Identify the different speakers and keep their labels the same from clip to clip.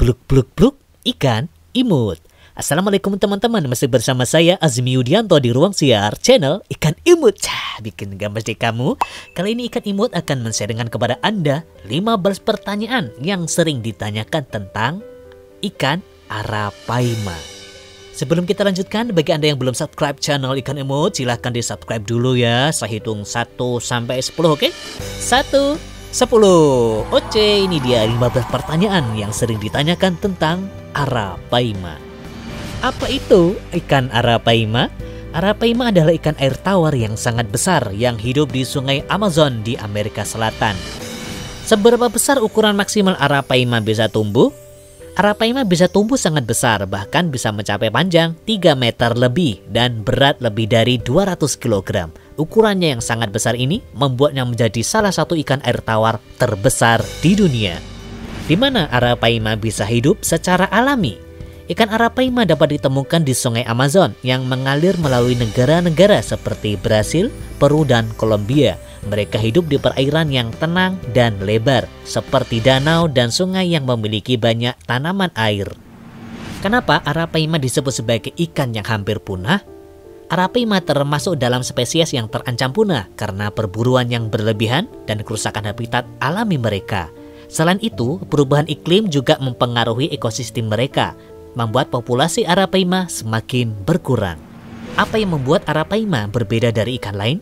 Speaker 1: Bluk bluk bluk ikan imut. Assalamualaikum teman-teman, masih bersama saya Azmi Yudianto di ruang siar channel Ikan Imut. Bikin gambar di kamu. Kali ini Ikan Imut akan men-sharingkan kepada Anda 15 pertanyaan yang sering ditanyakan tentang ikan arapaima. Sebelum kita lanjutkan, bagi Anda yang belum subscribe channel Ikan Imut, silahkan di subscribe dulu ya. Saya hitung 1 sampai 10, oke? 1, 10. Oke, ini dia 15 pertanyaan yang sering ditanyakan tentang arapaima. Apa itu ikan arapaima? Arapaima adalah ikan air tawar yang sangat besar yang hidup di sungai Amazon di Amerika Selatan. Seberapa besar ukuran maksimal arapaima bisa tumbuh? Arapaima bisa tumbuh sangat besar, bahkan bisa mencapai panjang 3 meter lebih dan berat lebih dari 200 kg. Ukurannya yang sangat besar ini membuatnya menjadi salah satu ikan air tawar terbesar di dunia. Di mana arapaima bisa hidup secara alami? Ikan arapaima dapat ditemukan di sungai Amazon yang mengalir melalui negara-negara seperti Brasil, Peru, dan Kolombia. Mereka hidup di perairan yang tenang dan lebar, seperti danau dan sungai yang memiliki banyak tanaman air. Kenapa arapaima disebut sebagai ikan yang hampir punah? Arapaima termasuk dalam spesies yang terancam punah karena perburuan yang berlebihan dan kerusakan habitat alami mereka. Selain itu, perubahan iklim juga mempengaruhi ekosistem mereka, membuat populasi arapaima semakin berkurang. Apa yang membuat arapaima berbeda dari ikan lain?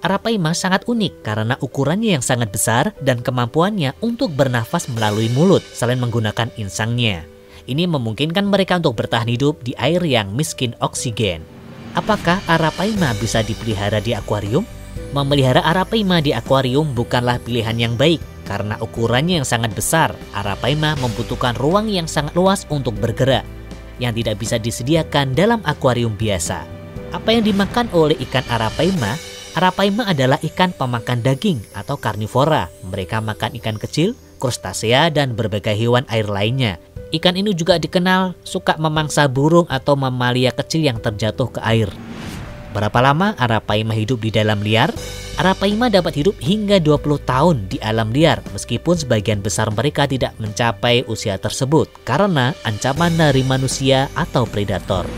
Speaker 1: Arapaima sangat unik karena ukurannya yang sangat besar dan kemampuannya untuk bernafas melalui mulut selain menggunakan insangnya. Ini memungkinkan mereka untuk bertahan hidup di air yang miskin oksigen. Apakah arapaima bisa dipelihara di akuarium? Memelihara arapaima di akuarium bukanlah pilihan yang baik karena ukurannya yang sangat besar. Arapaima membutuhkan ruang yang sangat luas untuk bergerak yang tidak bisa disediakan dalam akuarium biasa. Apa yang dimakan oleh ikan arapaima? Arapaima adalah ikan pemakan daging atau karnivora. Mereka makan ikan kecil, krustasea, dan berbagai hewan air lainnya. Ikan ini juga dikenal suka memangsa burung atau mamalia kecil yang terjatuh ke air. Berapa lama arapaima hidup di dalam liar? Arapaima dapat hidup hingga 20 tahun di alam liar, meskipun sebagian besar mereka tidak mencapai usia tersebut karena ancaman dari manusia atau predator.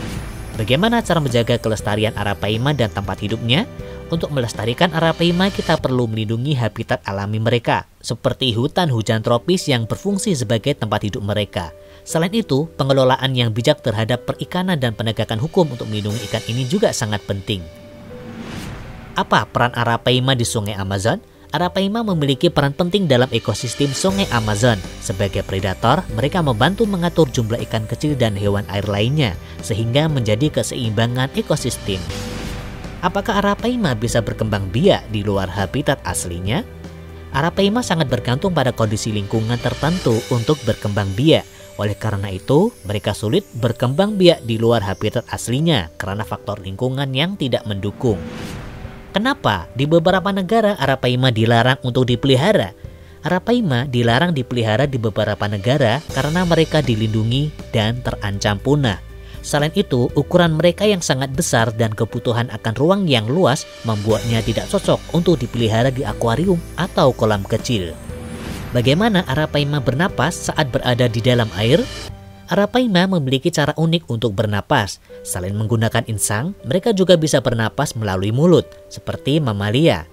Speaker 1: Bagaimana cara menjaga kelestarian arapaima dan tempat hidupnya? Untuk melestarikan arapaima, kita perlu melindungi habitat alami mereka, seperti hutan hujan tropis yang berfungsi sebagai tempat hidup mereka. Selain itu, pengelolaan yang bijak terhadap perikanan dan penegakan hukum untuk melindungi ikan ini juga sangat penting. Apa peran arapaima di sungai Amazon? Arapaima memiliki peran penting dalam ekosistem sungai Amazon. Sebagai predator, mereka membantu mengatur jumlah ikan kecil dan hewan air lainnya, sehingga menjadi keseimbangan ekosistem. Apakah arapaima bisa berkembang biak di luar habitat aslinya? Arapaima sangat bergantung pada kondisi lingkungan tertentu untuk berkembang biak. Oleh karena itu, mereka sulit berkembang biak di luar habitat aslinya karena faktor lingkungan yang tidak mendukung. Kenapa di beberapa negara arapaima dilarang untuk dipelihara? Arapaima dilarang dipelihara di beberapa negara karena mereka dilindungi dan terancam punah. Selain itu, ukuran mereka yang sangat besar dan kebutuhan akan ruang yang luas membuatnya tidak cocok untuk dipelihara di akuarium atau kolam kecil. Bagaimana arapaima bernapas saat berada di dalam air? Arapaima memiliki cara unik untuk bernapas. Selain menggunakan insang, mereka juga bisa bernapas melalui mulut, seperti mamalia.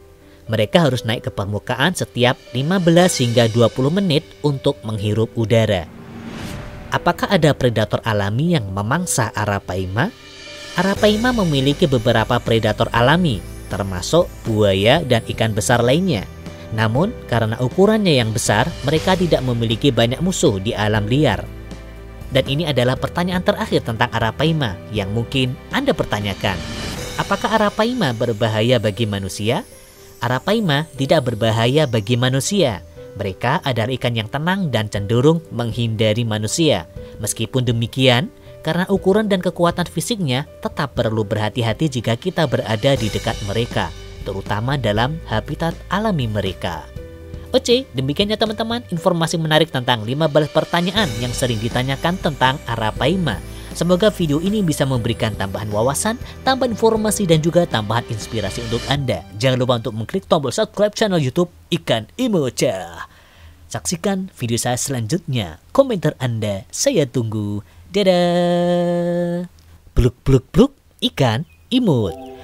Speaker 1: Mereka harus naik ke permukaan setiap 15 hingga 20 menit untuk menghirup udara. Apakah ada predator alami yang memangsa arapaima? Arapaima memiliki beberapa predator alami, termasuk buaya dan ikan besar lainnya. Namun, karena ukurannya yang besar, mereka tidak memiliki banyak musuh di alam liar. Dan ini adalah pertanyaan terakhir tentang arapaima yang mungkin Anda pertanyakan. Apakah arapaima berbahaya bagi manusia? Arapaima tidak berbahaya bagi manusia. Mereka adalah ikan yang tenang dan cenderung menghindari manusia. Meskipun demikian, karena ukuran dan kekuatan fisiknya, tetap perlu berhati-hati jika kita berada di dekat mereka, terutama dalam habitat alami mereka. Oke, demikian ya teman-teman informasi menarik tentang 15 pertanyaan yang sering ditanyakan tentang arapaima. Semoga video ini bisa memberikan tambahan wawasan, tambahan informasi, dan juga tambahan inspirasi untuk Anda. Jangan lupa untuk mengklik tombol subscribe channel YouTube Ikan Imut. Saksikan video saya selanjutnya. Komentar Anda saya tunggu. Dadah. Bluk bluk bluk ikan imut.